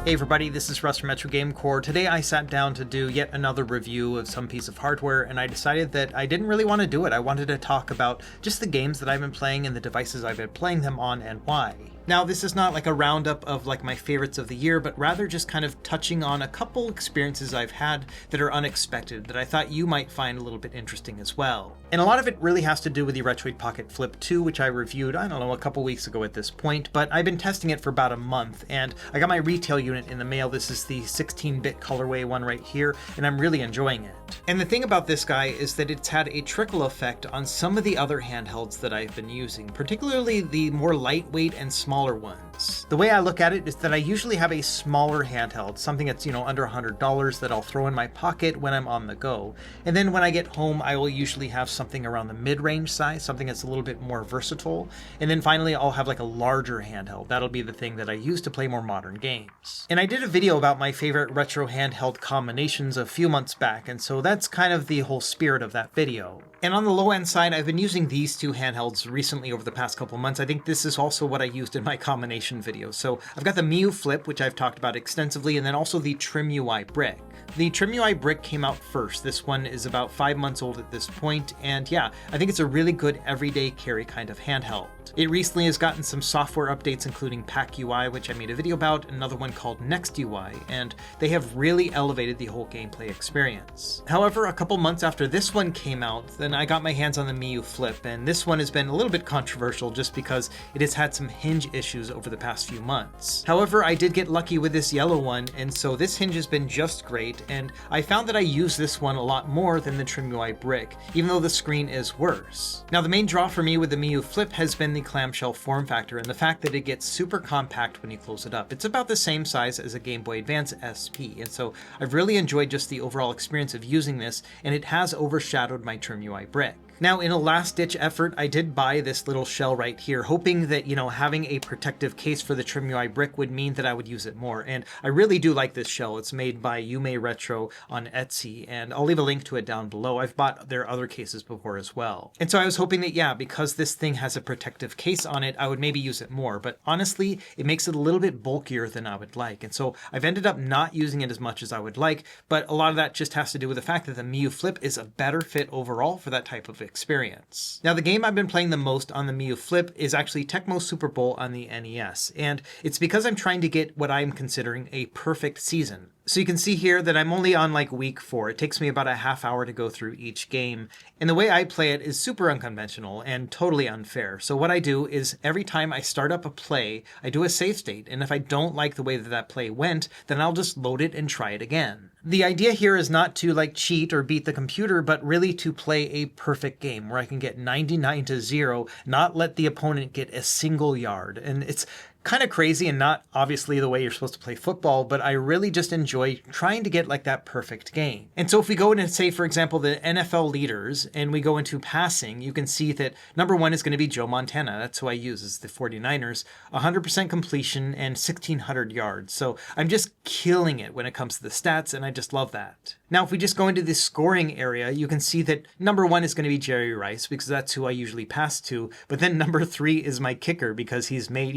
Hey everybody, this is Russ from Metro Game Core. Today I sat down to do yet another review of some piece of hardware, and I decided that I didn't really want to do it. I wanted to talk about just the games that I've been playing and the devices I've been playing them on and why. Now, this is not like a roundup of like my favorites of the year, but rather just kind of touching on a couple experiences I've had that are unexpected that I thought you might find a little bit interesting as well. And a lot of it really has to do with the Retroid Pocket Flip 2, which I reviewed, I don't know, a couple weeks ago at this point, but I've been testing it for about a month, and I got my retail unit in the mail. This is the 16-bit colorway one right here, and I'm really enjoying it. And the thing about this guy is that it's had a trickle effect on some of the other handhelds that I've been using, particularly the more lightweight and smaller ones. The way I look at it is that I usually have a smaller handheld, something that's, under $100 that I'll throw in my pocket when I'm on the go. And then when I get home, I will usually have something around the mid-range size, something that's a little bit more versatile. And then finally, I'll have like a larger handheld. That'll be the thing that I use to play more modern games. And I did a video about my favorite retro handheld combinations a few months back, and so that's kind of the whole spirit of that video. And on the low end side, I've been using these two handhelds recently over the past couple months. I think this is also what I used in my combination video. So I've got the Miyoo Flip, which I've talked about extensively, and then also the TrimUI Brick. The TrimUI Brick came out first. This one is about 5 months old at this point, and yeah, I think it's a really good everyday carry kind of handheld. It recently has gotten some software updates, including Pack UI, which I made a video about, another one called Next UI, and they have really elevated the whole gameplay experience. However, a couple months after this one came out, then I got my hands on the Miyoo Flip, and this one has been a little bit controversial just because it has had some hinge issues over the past few months. However, I did get lucky with this yellow one, and so this hinge has been just great, and I found that I use this one a lot more than the TrimUI Brick, even though the screen is worse. Now, the main draw for me with the Miyoo Flip has been the clamshell form factor and the fact that it gets super compact when you close it up. It's about the same size as a Game Boy Advance SP, and so I've really enjoyed just the overall experience of using this, and it has overshadowed my TrimUI Brick. Now, in a last-ditch effort, I did buy this little shell right here, hoping that, having a protective case for the TrimUI Brick would mean that I would use it more. And I really do like this shell. It's made by Yume Retro on Etsy, and I'll leave a link to it down below. I've bought their other cases before as well. And so I was hoping that, yeah, because this thing has a protective case on it, I would maybe use it more. But honestly, it makes it a little bit bulkier than I would like. And so I've ended up not using it as much as I would like, but a lot of that just has to do with the fact that the Miyoo Flip is a better fit overall for that type of experience. Now, the game I've been playing the most on the Miyoo Flip is actually Tecmo Super Bowl on the NES, and it's because I'm trying to get what I'm considering a perfect season. So you can see here that I'm only on like week 4. It takes me about a half hour to go through each game. And the way I play it is super unconventional and totally unfair. So what I do is every time I start up a play, I do a save state. And if I don't like the way that that play went, then I'll just load it and try it again. The idea here is not to like cheat or beat the computer, but really to play a perfect game where I can get 99 to 0, not let the opponent get a single yard. And it's kind of crazy and not obviously the way you're supposed to play football, but I really just enjoy trying to get like that perfect game. And so if we go in and say, for example, the NFL leaders, and we go into passing, you can see that number 1 is going to be Joe Montana. That's who I use, is the 49ers, 100% completion and 1,600 yards. So I'm just killing it when it comes to the stats, and I just love that. Now, if we just go into the scoring area, you can see that number 1 is going to be Jerry Rice, because that's who I usually pass to. But then number 3 is my kicker, because he's made,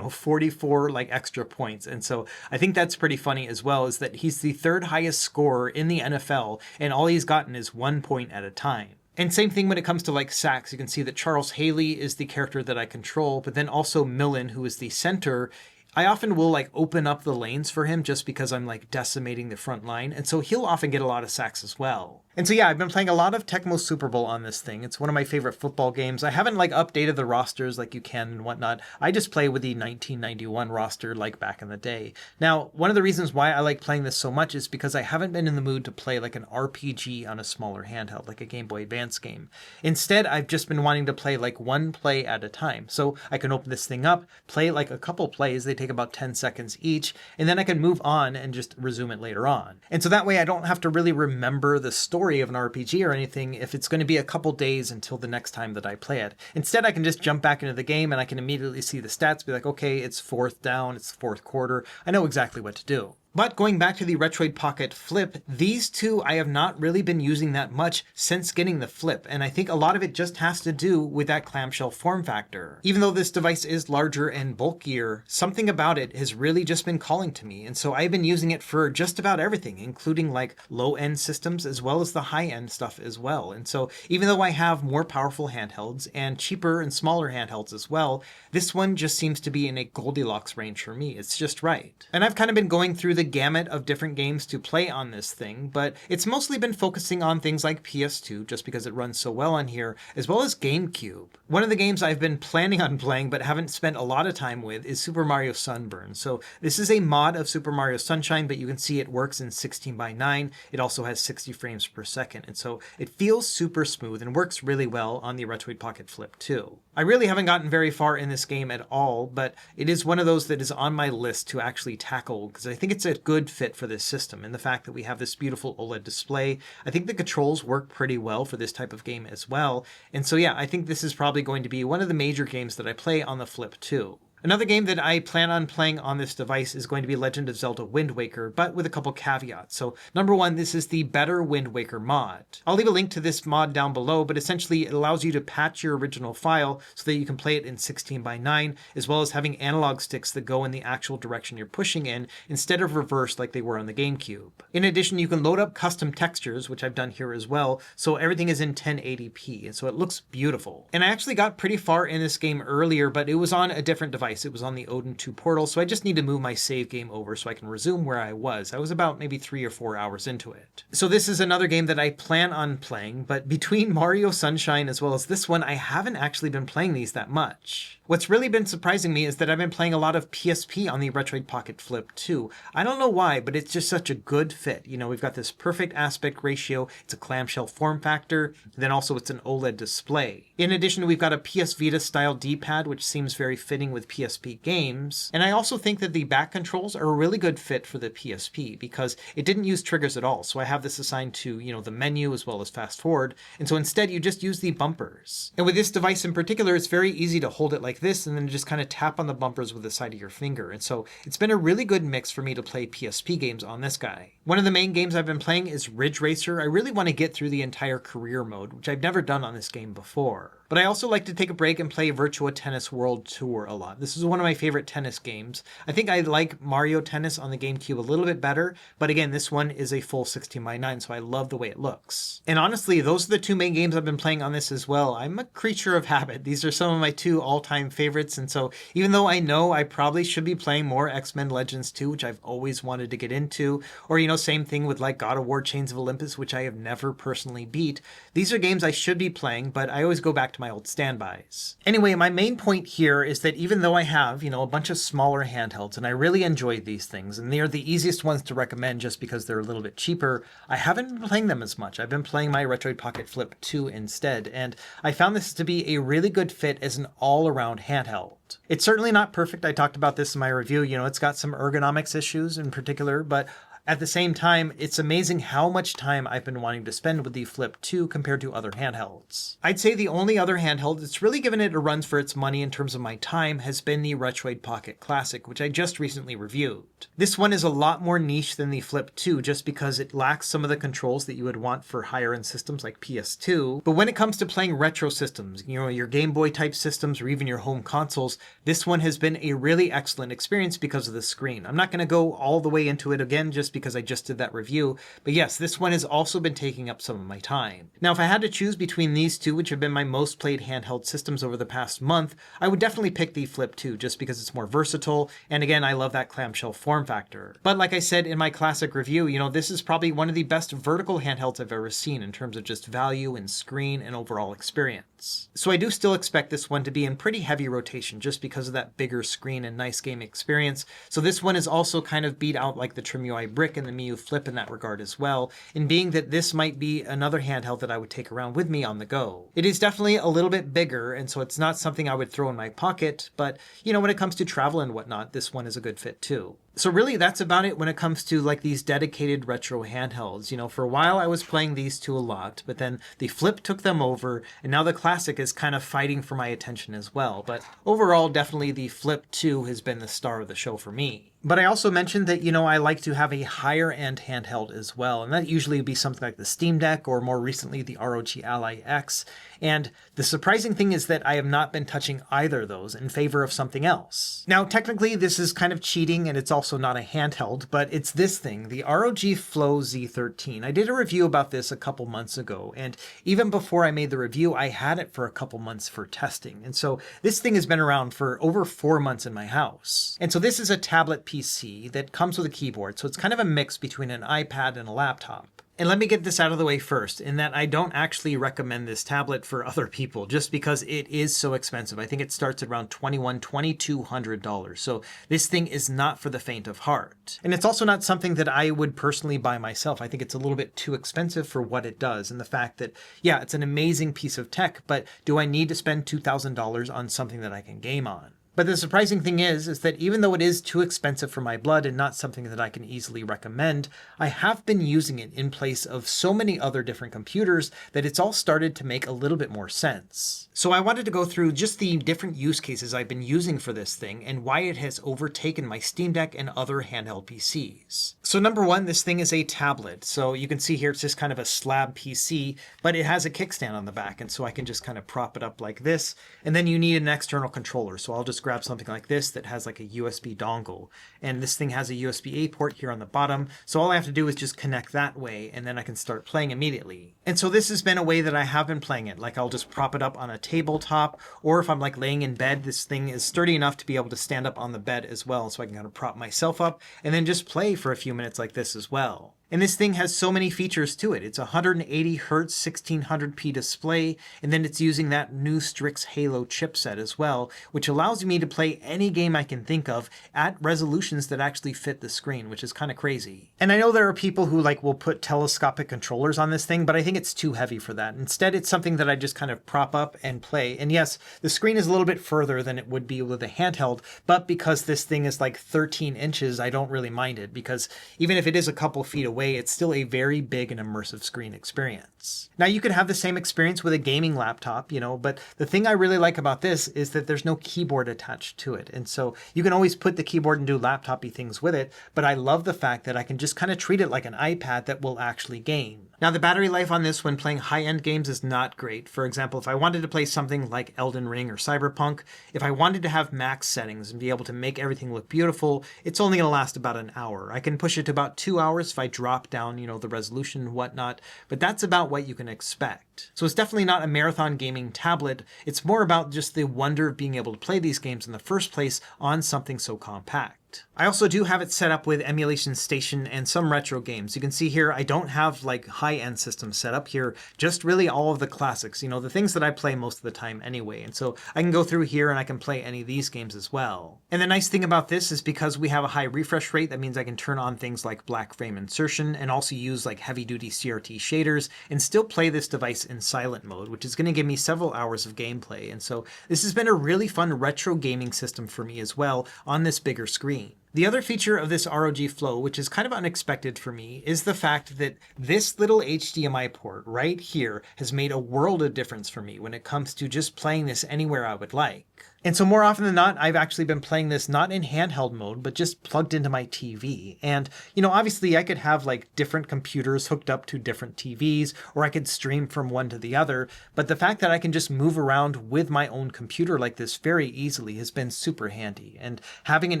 44 like extra points. And so I think that's pretty funny as well, is that he's the 3rd highest scorer in the NFL, and all he's gotten is 1 point at a time. And same thing when it comes to like sacks. You can see that Charles Haley is the character that I control, but then also Millen, who is the center. I often will like open up the lanes for him just because I'm like decimating the front line. And so he'll often get a lot of sacks as well. And so yeah, I've been playing a lot of Tecmo Super Bowl on this thing. It's one of my favorite football games. I haven't like updated the rosters like you can and whatnot. I just play with the 1991 roster like back in the day. Now, one of the reasons why I like playing this so much is because I haven't been in the mood to play like an RPG on a smaller handheld, like a Game Boy Advance game. Instead, I've just been wanting to play like one play at a time. So I can open this thing up, play like a couple plays. They take about 10 seconds each, and then I can move on and just resume it later on. And so that way I don't have to really remember the story of an RPG or anything if it's going to be a couple days until the next time that I play it. Instead, I can just jump back into the game and I can immediately see the stats, be like, okay, it's 4th down, it's 4th quarter. I know exactly what to do. But going back to the Retroid Pocket Flip, these two I have not really been using that much since getting the Flip, and I think a lot of it just has to do with that clamshell form factor. Even though this device is larger and bulkier, something about it has really just been calling to me, and so I've been using it for just about everything, including like low-end systems as well as the high-end stuff as well. And so even though I have more powerful handhelds and cheaper and smaller handhelds as well, this one just seems to be in a Goldilocks range for me. It's just right. And I've kind of been going through the gamut of different games to play on this thing, but it's mostly been focusing on things like PS2 just because it runs so well on here, as well as GameCube. One of the games I've been planning on playing but haven't spent a lot of time with is Super Mario Sunburn. So this is a mod of Super Mario Sunshine, but you can see it works in 16:9. It also has 60 frames per second, and so it feels super smooth and works really well on the Retroid Pocket Flip too. I really haven't gotten very far in this game at all, but it is one of those that is on my list to actually tackle because I think it's a good fit for this system. And the fact that we have this beautiful OLED display, I think the controls work pretty well for this type of game as well. And so yeah, I think this is probably going to be one of the major games that I play on the Flip too. Another game that I plan on playing on this device is going to be Legend of Zelda Wind Waker, but with a couple caveats. So number one, this is the Better Wind Waker mod. I'll leave a link to this mod down below, but essentially it allows you to patch your original file so that you can play it in 16:9, as well as having analog sticks that go in the actual direction you're pushing in, instead of reversed like they were on the GameCube. In addition, you can load up custom textures, which I've done here as well, so everything is in 1080p, and so it looks beautiful. And I actually got pretty far in this game earlier, but it was on a different device. It was on the Odin 2 portal, so I just need to move my save game over so I can resume where I was. I was about maybe 3 or 4 hours into it. So this is another game that I plan on playing, but between Mario Sunshine as well as this one, I haven't actually been playing these that much. What's really been surprising me is that I've been playing a lot of PSP on the Retroid Pocket Flip too. I don't know why, but it's just such a good fit. You know, we've got this perfect aspect ratio, it's a clamshell form factor, then also it's an OLED display. In addition, we've got a PS Vita style D-pad, which seems very fitting with PSP games. And I also think that the back controls are a really good fit for the PSP because it didn't use triggers at all. So I have this assigned to, the menu as well as fast forward. And so instead you just use the bumpers. And with this device in particular, it's very easy to hold it like this and then just kind of tap on the bumpers with the side of your finger. And so it's been a really good mix for me to play PSP games on this guy. One of the main games I've been playing is Ridge Racer. I really want to get through the entire career mode, which I've never done on this game before. But I also like to take a break and play Virtua Tennis World Tour a lot. This is one of my favorite tennis games. I think I like Mario Tennis on the GameCube a little bit better, but again, this one is a full 16:9, so I love the way it looks. And honestly, those are the two main games I've been playing on this as well. I'm a creature of habit. These are some of my two all-time favorites, and so even though I know I probably should be playing more X-Men Legends 2, which I've always wanted to get into, or same thing with like God of War Chains of Olympus, which I have never personally beat, these are games I should be playing, but I always go back to my old standbys. Anyway, my main point here is that even though I have, a bunch of smaller handhelds, and I really enjoy these things, and they are the easiest ones to recommend just because they're a little bit cheaper, I haven't been playing them as much. I've been playing my Retroid Pocket Flip 2 instead, and I found this to be a really good fit as an all-around handheld. It's certainly not perfect. I talked about this in my review. It's got some ergonomics issues in particular, but at the same time, it's amazing how much time I've been wanting to spend with the Flip 2 compared to other handhelds. I'd say the only other handheld that's really given it a run for its money in terms of my time has been the Retroid Pocket Classic, which I just recently reviewed. This one is a lot more niche than the Flip 2 just because it lacks some of the controls that you would want for higher end systems like PS2. But when it comes to playing retro systems, your Game Boy type systems or even your home consoles, this one has been a really excellent experience because of the screen. I'm not going to go all the way into it again just because I just did that review, but yes, this one has also been taking up some of my time. Now, if I had to choose between these two, which have been my most played handheld systems over the past month, I would definitely pick the Flip 2 just because it's more versatile, and again, I love that clamshell form factor. But like I said in my classic review, this is probably one of the best vertical handhelds I've ever seen in terms of just value and screen and overall experience. So I do still expect this one to be in pretty heavy rotation just because of that bigger screen and nice game experience. So this one is also kind of beat out like the TrimUI Brick and the Miyoo Flip in that regard as well, in being that this might be another handheld that I would take around with me on the go. It is definitely a little bit bigger, and so it's not something I would throw in my pocket, but when it comes to travel and whatnot, this one is a good fit too. So really that's about it when it comes to like these dedicated retro handhelds. For a while I was playing these two a lot, but then the Flip took them over, and now the Classic is kind of fighting for my attention as well. But overall, definitely the Flip 2 has been the star of the show for me. But I also mentioned that, I like to have a higher end handheld as well. And that usually would be something like the Steam Deck or more recently the ROG Ally X. And the surprising thing is that I have not been touching either of those in favor of something else. Now, technically this is kind of cheating and it's also not a handheld, but it's this thing, the ROG Flow Z13. I did a review about this a couple months ago. And even before I made the review, I had it for a couple months for testing. And so this thing has been around for over 4 months in my house. And so this is a tablet PC that comes with a keyboard, so it's kind of a mix between an iPad and a laptop. And let me get this out of the way first, in that I don't actually recommend this tablet for other people just because it is so expensive. I think it starts at around $2,200. So this thing is not for the faint of heart. And it's also not something that I would personally buy myself. I think it's a little bit too expensive for what it does. And the fact that, yeah, it's an amazing piece of tech, but do I need to spend $2,000 on something that I can game on? But the surprising thing is that even though it is too expensive for my blood and not something that I can easily recommend, I have been using it in place of so many other different computers that it's all started to make a little bit more sense. So I wanted to go through just the different use cases I've been using for this thing and why it has overtaken my Steam Deck and other handheld PCs. So number one, this thing is a tablet. So you can see here it's just kind of a slab PC, but it has a kickstand on the back, and so I can just kind of prop it up like this. And then you need an external controller. So I'll just grab something like this that has like a USB dongle, and this thing has a USB-A port here on the bottom, so all I have to do is just connect that way and then I can start playing immediately. And so this has been a way that I have been playing it. Like I'll just prop it up on a tabletop, or if I'm like laying in bed, this thing is sturdy enough to be able to stand up on the bed as well, so I can kind of prop myself up and then just play for a few minutes like this as well. And this thing has so many features to it. It's a 180 Hz 1600p display, and then it's using that new Strix Halo chipset as well, which allows me to play any game I can think of at resolutions that actually fit the screen, which is kind of crazy. And I know there are people who will put telescopic controllers on this thing, but I think it's too heavy for that. Instead, it's something that I just kind of prop up and play. And yes, the screen is a little bit further than it would be with a handheld, but because this thing is like 13 inches, I don't really mind it, because even if it is a couple feet away, it's still a very big and immersive screen experience. Now you could have the same experience with a gaming laptop, but the thing I really like about this is that there's no keyboard attached to it. And so you can always put the keyboard and do laptop-y things with it, but I love the fact that I can just kind of treat it like an iPad that will actually game. Now the battery life on this when playing high-end games is not great. For example, if I wanted to play something like Elden Ring or Cyberpunk, if I wanted to have max settings and be able to make everything look beautiful, it's only going to last about an hour. I can push it to about 2 hours if I drop down, the resolution and whatnot, but that's about what you can expect. So it's definitely not a marathon gaming tablet. It's more about just the wonder of being able to play these games in the first place on something so compact. I also do have it set up with Emulation Station and some retro games. You can see here I don't have high-end systems set up here, just really all of the classics, the things that I play most of the time anyway. And so I can go through here and I can play any of these games as well. And the nice thing about this is because we have a high refresh rate, that means I can turn on things like black frame insertion and also use heavy-duty CRT shaders and still play this device in silent mode, which is going to give me several hours of gameplay. And so this has been a really fun retro gaming system for me as well on this bigger screen. The other feature of this ROG Flow, which is kind of unexpected for me, is the fact that this little HDMI port right here has made a world of difference for me when it comes to just playing this anywhere I would like. And so more often than not, I've actually been playing this not in handheld mode, but just plugged into my TV. And, obviously I could have different computers hooked up to different TVs, or I could stream from one to the other. But the fact that I can just move around with my own computer like this very easily has been super handy. And having an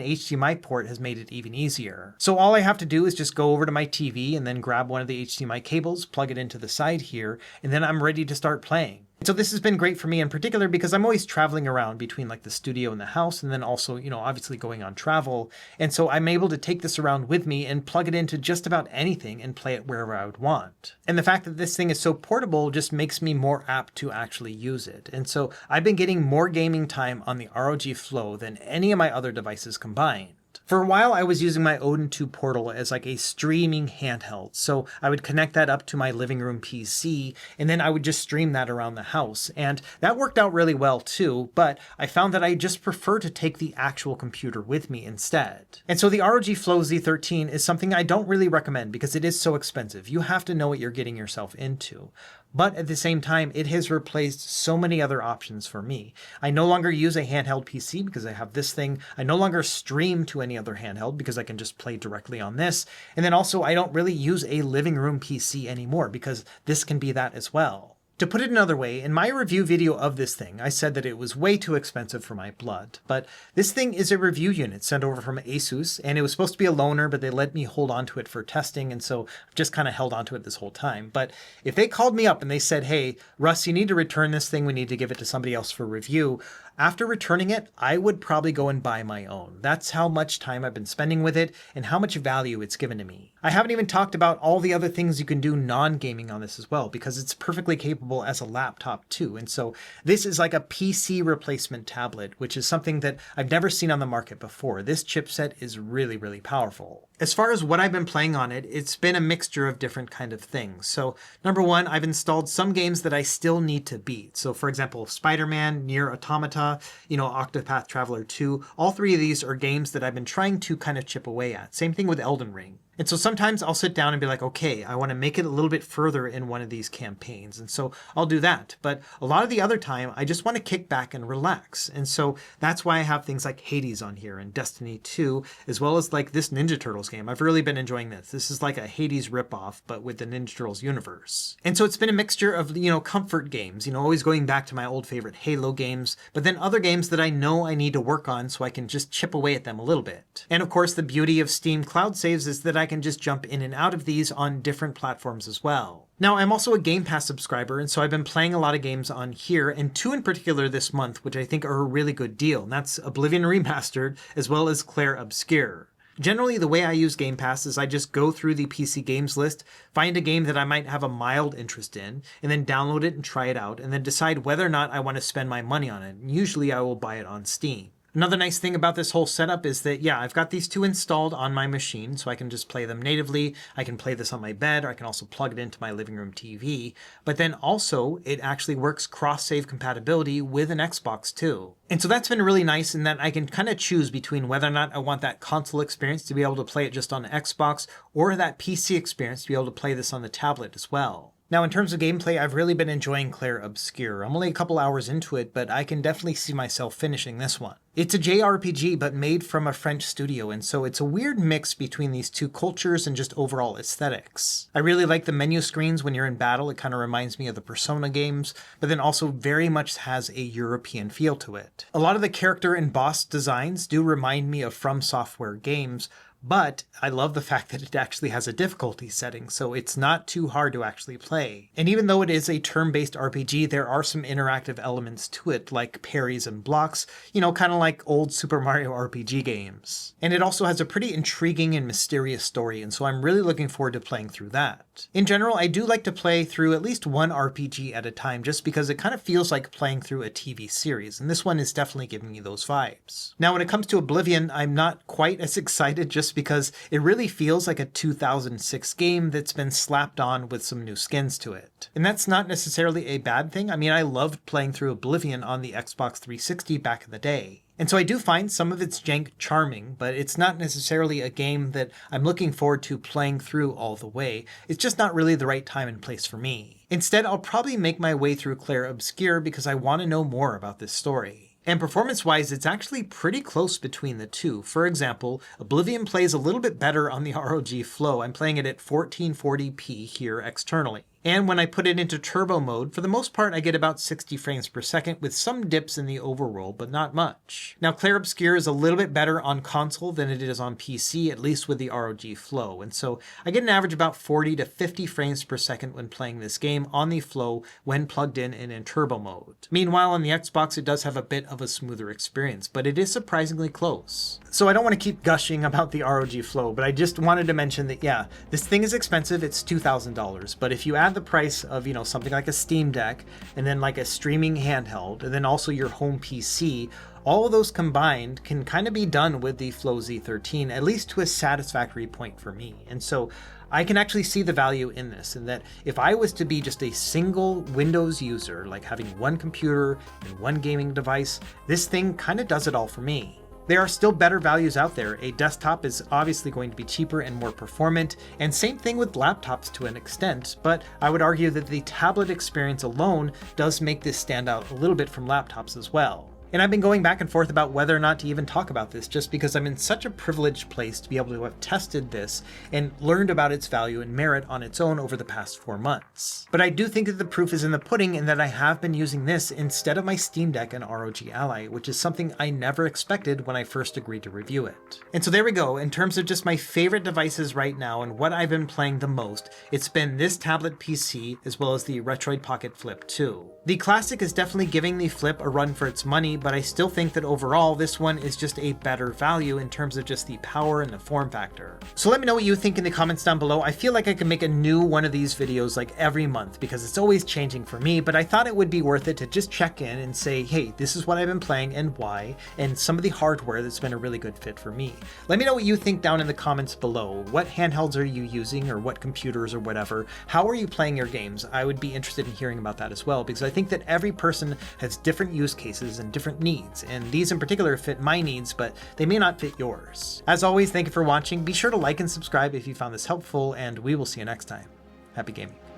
HDMI port has made it even easier. So all I have to do is just go over to my TV and then grab one of the HDMI cables, plug it into the side here, and then I'm ready to start playing. So this has been great for me in particular because I'm always traveling around between the studio and the house, and then also, obviously going on travel. And so I'm able to take this around with me and plug it into just about anything and play it wherever I would want. And the fact that this thing is so portable just makes me more apt to actually use it. And so I've been getting more gaming time on the ROG Flow than any of my other devices combined. For a while, I was using my Odin 2 Portal as like a streaming handheld. So I would connect that up to my living room PC, and then I would just stream that around the house. And that worked out really well too, but I found that I just prefer to take the actual computer with me instead. And so the ROG Flow Z13 is something I don't really recommend because it is so expensive. You have to know what you're getting yourself into. But at the same time, it has replaced so many other options for me. I no longer use a handheld PC because I have this thing. I no longer stream to any other handheld because I can just play directly on this. And then also, I don't really use a living room PC anymore because this can be that as well. To put it another way, in my review video of this thing, I said that it was way too expensive for my blood. But this thing is a review unit sent over from Asus, and it was supposed to be a loaner, but they let me hold on to it for testing, and so I've just kind of held on to it this whole time. But if they called me up and they said, hey, Russ, you need to return this thing, we need to give it to somebody else for review, after returning it, I would probably go and buy my own. That's how much time I've been spending with it and how much value it's given to me. I haven't even talked about all the other things you can do non-gaming on this as well, because it's perfectly capable as a laptop too. And so this is like a PC replacement tablet, which is something that I've never seen on the market before. This chipset is really, really powerful. As far as what I've been playing on it, it's been a mixture of different kind of things. So number one, I've installed some games that I still need to beat. So for example, Spider-Man, Nier Automata, Octopath Traveler 2, all three of these are games that I've been trying to kind of chip away at. Same thing with Elden Ring. And so sometimes I'll sit down and be like, okay, I want to make it a little bit further in one of these campaigns. And so I'll do that. But a lot of the other time, I just want to kick back and relax. And so that's why I have things like Hades on here and Destiny 2, as well as like this Ninja Turtles game. I've really been enjoying this. This is like a Hades ripoff, but with the Ninja Turtles universe. And so it's been a mixture of, comfort games, always going back to my old favorite Halo games, but then other games that I know I need to work on so I can just chip away at them a little bit. And of course, the beauty of Steam Cloud Saves is that I can just jump in and out of these on different platforms as well. Now, I'm also a Game Pass subscriber, and so I've been playing a lot of games on here, and two in particular this month, which I think are a really good deal, and that's Oblivion Remastered, as well as Clair Obscur. Generally, the way I use Game Pass is I just go through the PC games list, find a game that I might have a mild interest in, and then download it and try it out, and then decide whether or not I want to spend my money on it. And usually I will buy it on Steam. Another nice thing about this whole setup is that, I've got these two installed on my machine, so I can just play them natively. I can play this on my bed, or I can also plug it into my living room TV. But then also, it actually works cross-save compatibility with an Xbox too. And so that's been really nice in that I can kind of choose between whether or not I want that console experience to be able to play it just on Xbox, or that PC experience to be able to play this on the tablet as well. Now, in terms of gameplay, I've really been enjoying Clair Obscur. I'm only a couple hours into it, but I can definitely see myself finishing this one. It's a JRPG, but made from a French studio, and so it's a weird mix between these two cultures and just overall aesthetics. I really like the menu screens when you're in battle. It kind of reminds me of the Persona games, but then also very much has a European feel to it. A lot of the character and boss designs do remind me of From Software games, but I love the fact that it actually has a difficulty setting, so it's not too hard to actually play. And even though it is a turn-based RPG, there are some interactive elements to it, like parries and blocks, kind of like old Super Mario RPG games. And it also has a pretty intriguing and mysterious story, and so I'm really looking forward to playing through that. In general, I do like to play through at least one RPG at a time, just because it kind of feels like playing through a TV series, and this one is definitely giving me those vibes. Now, when it comes to Oblivion, I'm not quite as excited just because it really feels like a 2006 game that's been slapped on with some new skins to it. And that's not necessarily a bad thing. I mean, I loved playing through Oblivion on the Xbox 360 back in the day. And so I do find some of its jank charming, but it's not necessarily a game that I'm looking forward to playing through all the way. It's just not really the right time and place for me. Instead, I'll probably make my way through Clair Obscur because I want to know more about this story. And performance-wise, it's actually pretty close between the two. For example, Oblivion plays a little bit better on the ROG Flow. I'm playing it at 1440p here externally. And when I put it into turbo mode, for the most part, I get about 60 frames per second with some dips in the overroll, but not much. Now, Clair Obscur is a little bit better on console than it is on PC, at least with the ROG Flow. And so I get an average about 40 to 50 frames per second when playing this game on the Flow when plugged in and in turbo mode. Meanwhile, on the Xbox, it does have a bit of a smoother experience, but it is surprisingly close. So I don't want to keep gushing about the ROG Flow, but I just wanted to mention that, this thing is expensive. It's $2,000, but if you add at the price of, something like a Steam Deck, and then like a streaming handheld, and then also your home PC, all of those combined can kind of be done with the Flow Z13, at least to a satisfactory point for me. And so I can actually see the value in this, and that if I was to be just a single Windows user, like having one computer and one gaming device, this thing kind of does it all for me. There are still better values out there. A desktop is obviously going to be cheaper and more performant, and same thing with laptops to an extent, but I would argue that the tablet experience alone does make this stand out a little bit from laptops as well. And I've been going back and forth about whether or not to even talk about this, just because I'm in such a privileged place to be able to have tested this and learned about its value and merit on its own over the past 4 months. But I do think that the proof is in the pudding, and that I have been using this instead of my Steam Deck and ROG Ally, which is something I never expected when I first agreed to review it. And so there we go. In terms of just my favorite devices right now and what I've been playing the most, it's been this tablet PC as well as the Retroid Pocket Flip 2. The Classic is definitely giving the Flip a run for its money, but I still think that overall this one is just a better value in terms of just the power and the form factor. So let me know what you think in the comments down below. I feel like I can make a new one of these videos like every month because it's always changing for me, but I thought it would be worth it to just check in and say, hey, this is what I've been playing and why, and some of the hardware that's been a really good fit for me. Let me know what you think down in the comments below. What handhelds are you using, or what computers or whatever? How are you playing your games? I would be interested in hearing about that as well, because I think that every person has different use cases and different needs, and these in particular fit my needs, but they may not fit yours. As always, thank you for watching. Be sure to like and subscribe if you found this helpful, and we will see you next time. Happy gaming.